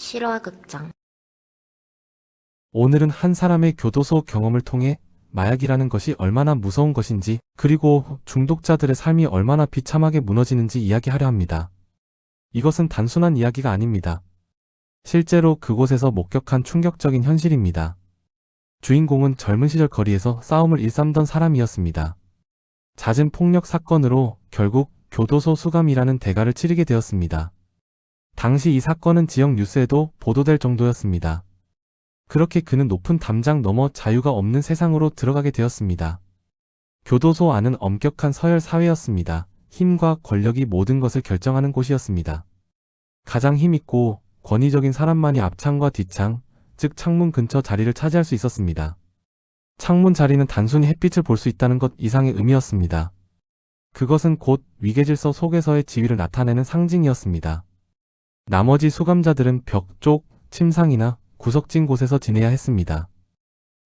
실화극장. 오늘은 한 사람의 교도소 경험을 통해 마약이라는 것이 얼마나 무서운 것인지, 그리고 중독자들의 삶이 얼마나 비참하게 무너지는지 이야기하려 합니다. 이것은 단순한 이야기가 아닙니다. 실제로 그곳에서 목격한 충격적인 현실입니다. 주인공은 젊은 시절 거리에서 싸움을 일삼던 사람이었습니다. 잦은 폭력 사건으로 결국 교도소 수감이라는 대가를 치르게 되었습니다. 당시 이 사건은 지역 뉴스에도 보도될 정도였습니다. 그렇게 그는 높은 담장 너머 자유가 없는 세상으로 들어가게 되었습니다. 교도소 안은 엄격한 서열 사회였습니다. 힘과 권력이 모든 것을 결정하는 곳이었습니다. 가장 힘있고 권위적인 사람만이 앞창과 뒷창, 즉 창문 근처 자리를 차지할 수 있었습니다. 창문 자리는 단순히 햇빛을 볼 수 있다는 것 이상의 의미였습니다. 그것은 곧 위계질서 속에서의 지위를 나타내는 상징이었습니다. 나머지 수감자들은 벽 쪽, 침상이나 구석진 곳에서 지내야 했습니다.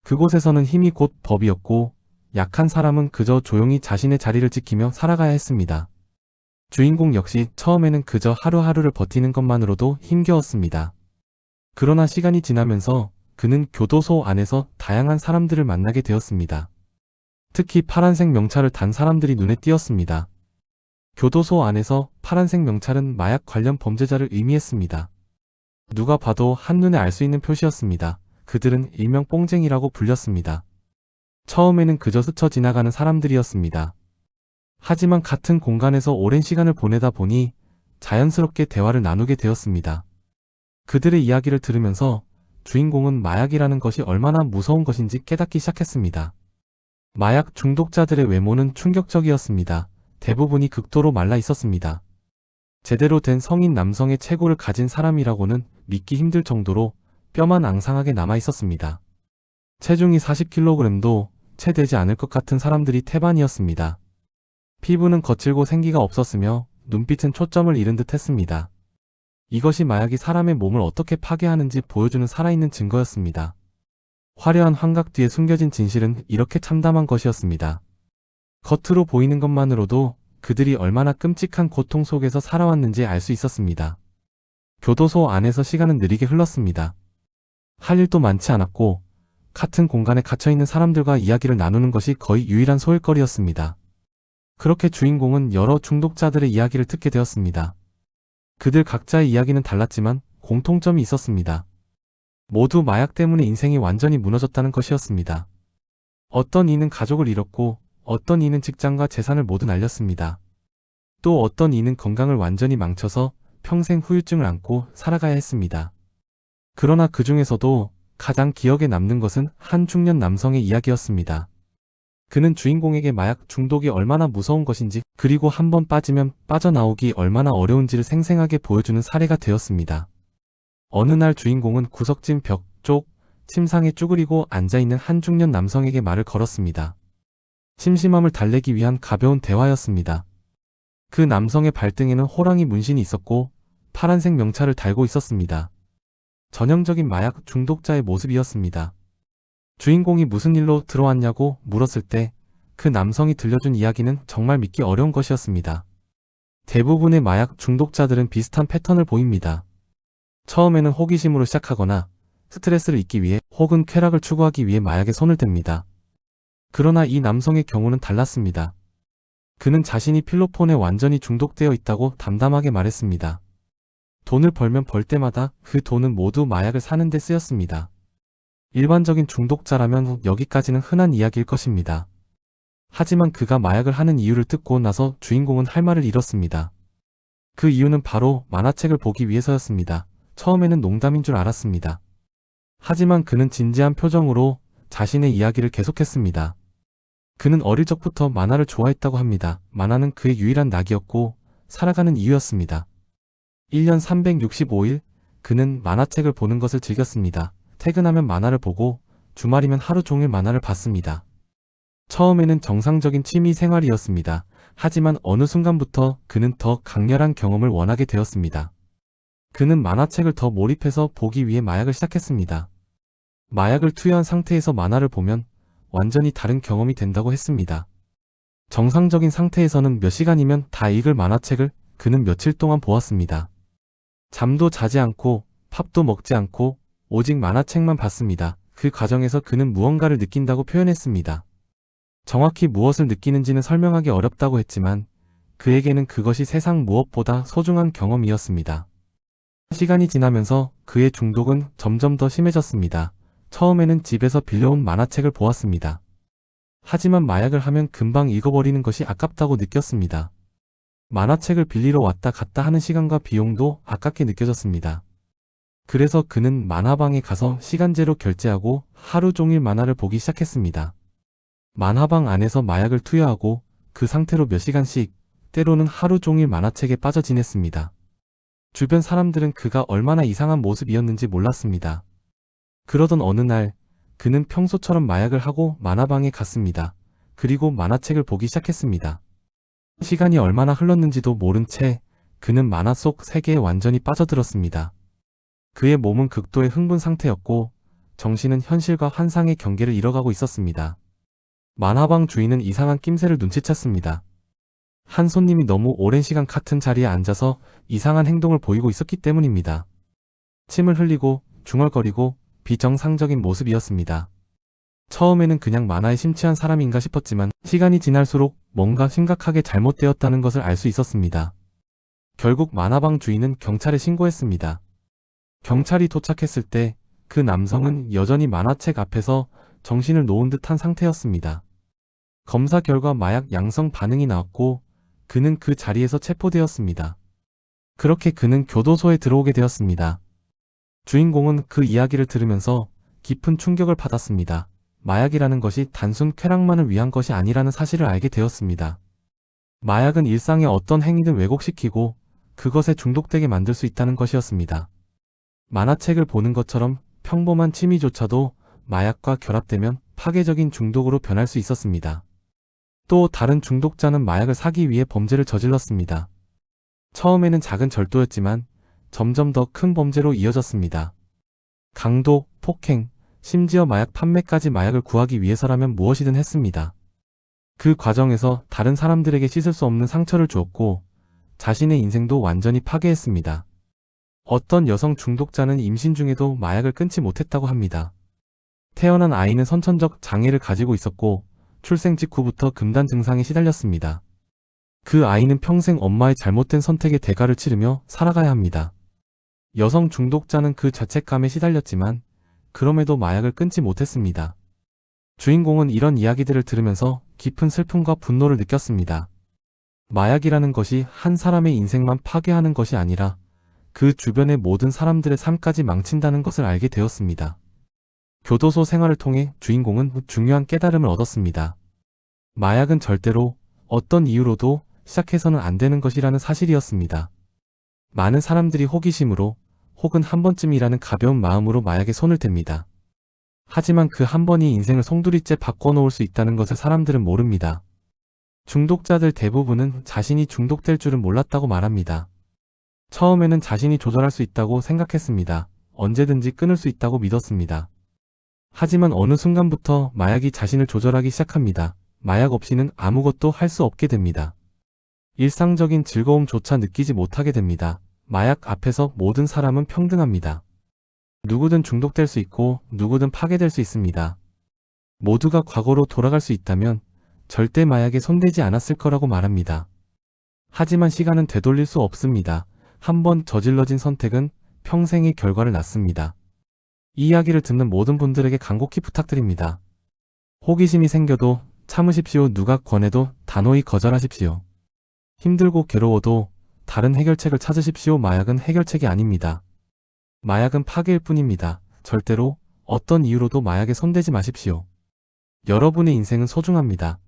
그곳에서는 힘이 곧 법이었고, 약한 사람은 그저 조용히 자신의 자리를 지키며 살아가야 했습니다. 주인공 역시 처음에는 그저 하루하루를 버티는 것만으로도 힘겨웠습니다. 그러나 시간이 지나면서 그는 교도소 안에서 다양한 사람들을 만나게 되었습니다. 특히 파란색 명찰을 단 사람들이 눈에 띄었습니다. 교도소 안에서 파란색 명찰은 마약 관련 범죄자를 의미했습니다. 누가 봐도 한눈에 알 수 있는 표시였습니다. 그들은 일명 뽕쟁이라고 불렸습니다. 처음에는 그저 스쳐 지나가는 사람들이었습니다. 하지만 같은 공간에서 오랜 시간을 보내다 보니 자연스럽게 대화를 나누게 되었습니다. 그들의 이야기를 들으면서 주인공은 마약이라는 것이 얼마나 무서운 것인지 깨닫기 시작했습니다. 마약 중독자들의 외모는 충격적이었습니다. 대부분이 극도로 말라 있었습니다. 제대로 된 성인 남성의 체구를 가진 사람이라고는 믿기 힘들 정도로 뼈만 앙상하게 남아 있었습니다. 체중이 40kg도 채 되지 않을 것 같은 사람들이 태반이었습니다. 피부는 거칠고 생기가 없었으며 눈빛은 초점을 잃은 듯 했습니다. 이것이 마약이 사람의 몸을 어떻게 파괴하는지 보여주는 살아있는 증거였습니다. 화려한 환각 뒤에 숨겨진 진실은 이렇게 참담한 것이었습니다. 겉으로 보이는 것만으로도 그들이 얼마나 끔찍한 고통 속에서 살아왔는지 알 수 있었습니다. 교도소 안에서 시간은 느리게 흘렀습니다. 할 일도 많지 않았고, 같은 공간에 갇혀있는 사람들과 이야기를 나누는 것이 거의 유일한 소일거리였습니다. 그렇게 주인공은 여러 중독자들의 이야기를 듣게 되었습니다. 그들 각자의 이야기는 달랐지만 공통점이 있었습니다. 모두 마약 때문에 인생이 완전히 무너졌다는 것이었습니다. 어떤 이는 가족을 잃었고, 어떤 이는 직장과 재산을 모두 날렸습니다. 또 어떤 이는 건강을 완전히 망쳐서 평생 후유증을 안고 살아가야 했습니다. 그러나 그 중에서도 가장 기억에 남는 것은 한 중년 남성의 이야기였습니다. 그는 주인공에게 마약 중독이 얼마나 무서운 것인지, 그리고 한번 빠지면 빠져나오기 얼마나 어려운지를 생생하게 보여주는 사례가 되었습니다. 어느 날 주인공은 구석진 벽 쪽 침상에 쭈그리고 앉아있는 한 중년 남성에게 말을 걸었습니다. 심심함을 달래기 위한 가벼운 대화였습니다. 그 남성의 발등에는 호랑이 문신이 있었고 파란색 명찰을 달고 있었습니다. 전형적인 마약 중독자의 모습이었습니다. 주인공이 무슨 일로 들어왔냐고 물었을 때 그 남성이 들려준 이야기는 정말 믿기 어려운 것이었습니다. 대부분의 마약 중독자들은 비슷한 패턴을 보입니다. 처음에는 호기심으로 시작하거나 스트레스를 잊기 위해 혹은 쾌락을 추구하기 위해 마약에 손을 댑니다. 그러나 이 남성의 경우는 달랐습니다. 그는 자신이 필로폰에 완전히 중독되어 있다고 담담하게 말했습니다. 돈을 벌면 벌 때마다 그 돈은 모두 마약을 사는 데 쓰였습니다. 일반적인 중독자라면 여기까지는 흔한 이야기일 것입니다. 하지만 그가 마약을 하는 이유를 듣고 나서 주인공은 할 말을 잃었습니다. 그 이유는 바로 만화책을 보기 위해서였습니다. 처음에는 농담인 줄 알았습니다. 하지만 그는 진지한 표정으로 자신의 이야기를 계속했습니다. 그는 어릴 적부터 만화를 좋아했다고 합니다. 만화는 그의 유일한 낙이었고 살아가는 이유였습니다. 1년 365일 그는 만화책을 보는 것을 즐겼습니다. 퇴근하면 만화를 보고 주말이면 하루 종일 만화를 봤습니다. 처음에는 정상적인 취미 생활이었습니다. 하지만 어느 순간부터 그는 더 강렬한 경험을 원하게 되었습니다. 그는 만화책을 더 몰입해서 보기 위해 마약을 시작했습니다. 마약을 투여한 상태에서 만화를 보면 완전히 다른 경험이 된다고 했습니다. 정상적인 상태에서는 몇 시간이면 다 읽을 만화책을 그는 며칠 동안 보았습니다. 잠도 자지 않고 밥도 먹지 않고 오직 만화책만 봤습니다. 그 과정에서 그는 무언가를 느낀다고 표현했습니다. 정확히 무엇을 느끼는지는 설명하기 어렵다고 했지만 그에게는 그것이 세상 무엇보다 소중한 경험이었습니다. 시간이 지나면서 그의 중독은 점점 더 심해졌습니다. 처음에는 집에서 빌려온 만화책을 보았습니다. 하지만 마약을 하면 금방 읽어버리는 것이 아깝다고 느꼈습니다. 만화책을 빌리러 왔다 갔다 하는 시간과 비용도 아깝게 느껴졌습니다. 그래서 그는 만화방에 가서 시간제로 결제하고 하루 종일 만화를 보기 시작했습니다. 만화방 안에서 마약을 투여하고 그 상태로 몇 시간씩, 때로는 하루 종일 만화책에 빠져 지냈습니다. 주변 사람들은 그가 얼마나 이상한 모습이었는지 몰랐습니다. 그러던 어느 날 그는 평소처럼 마약을 하고 만화방에 갔습니다. 그리고 만화책을 보기 시작했습니다. 시간이 얼마나 흘렀는지도 모른 채 그는 만화 속 세계에 완전히 빠져들었습니다. 그의 몸은 극도의 흥분 상태였고 정신은 현실과 환상의 경계를 잃어가고 있었습니다. 만화방 주인은 이상한 낌새를 눈치챘습니다. 한 손님이 너무 오랜 시간 같은 자리에 앉아서 이상한 행동을 보이고 있었기 때문입니다. 침을 흘리고 중얼거리고 비정상적인 모습이었습니다. 처음에는 그냥 만화에 심취한 사람인가 싶었지만 시간이 지날수록 뭔가 심각하게 잘못되었다는 것을 알 수 있었습니다. 결국 만화방 주인은 경찰에 신고했습니다. 경찰이 도착했을 때 그 남성은 여전히 만화책 앞에서 정신을 놓은 듯한 상태였습니다. 검사 결과 마약 양성 반응이 나왔고 그는 그 자리에서 체포되었습니다. 그렇게 그는 교도소에 들어오게 되었습니다. 주인공은 그 이야기를 들으면서 깊은 충격을 받았습니다. 마약이라는 것이 단순 쾌락만을 위한 것이 아니라는 사실을 알게 되었습니다. 마약은 일상의 어떤 행위든 왜곡시키고 그것에 중독되게 만들 수 있다는 것이었습니다. 만화책을 보는 것처럼 평범한 취미조차도 마약과 결합되면 파괴적인 중독으로 변할 수 있었습니다. 또 다른 중독자는 마약을 사기 위해 범죄를 저질렀습니다. 처음에는 작은 절도였지만 점점 더 큰 범죄로 이어졌습니다. 강도, 폭행, 심지어 마약 판매까지 마약을 구하기 위해서라면 무엇이든 했습니다. 그 과정에서 다른 사람들에게 씻을 수 없는 상처를 주었고 자신의 인생도 완전히 파괴했습니다. 어떤 여성 중독자는 임신 중에도 마약을 끊지 못했다고 합니다. 태어난 아이는 선천적 장애를 가지고 있었고 출생 직후부터 금단 증상에 시달렸습니다. 그 아이는 평생 엄마의 잘못된 선택의 대가를 치르며 살아가야 합니다. 여성 중독자는 그 죄책감에 시달렸지만 그럼에도 마약을 끊지 못했습니다. 주인공은 이런 이야기들을 들으면서 깊은 슬픔과 분노를 느꼈습니다. 마약이라는 것이 한 사람의 인생만 파괴하는 것이 아니라 그 주변의 모든 사람들의 삶까지 망친다는 것을 알게 되었습니다. 교도소 생활을 통해 주인공은 중요한 깨달음을 얻었습니다. 마약은 절대로 어떤 이유로도 시작해서는 안 되는 것이라는 사실이었습니다. 많은 사람들이 호기심으로 혹은 한 번쯤이라는 가벼운 마음으로 마약에 손을 댑니다. 하지만 그 한 번이 인생을 송두리째 바꿔놓을 수 있다는 것을 사람들은 모릅니다. 중독자들 대부분은 자신이 중독될 줄은 몰랐다고 말합니다. 처음에는 자신이 조절할 수 있다고 생각했습니다. 언제든지 끊을 수 있다고 믿었습니다. 하지만 어느 순간부터 마약이 자신을 조절하기 시작합니다. 마약 없이는 아무것도 할 수 없게 됩니다. 일상적인 즐거움조차 느끼지 못하게 됩니다. 마약 앞에서 모든 사람은 평등합니다. 누구든 중독될 수 있고 누구든 파괴될 수 있습니다. 모두가 과거로 돌아갈 수 있다면 절대 마약에 손대지 않았을 거라고 말합니다. 하지만 시간은 되돌릴 수 없습니다. 한번 저질러진 선택은 평생의 결과를 낳습니다. 이 이야기를 듣는 모든 분들에게 간곡히 부탁드립니다. 호기심이 생겨도 참으십시오. 누가 권해도 단호히 거절하십시오. 힘들고 괴로워도 다른 해결책을 찾으십시오. 마약은 해결책이 아닙니다. 마약은 파괴일 뿐입니다. 절대로 어떤 이유로도 마약에 손대지 마십시오. 여러분의 인생은 소중합니다.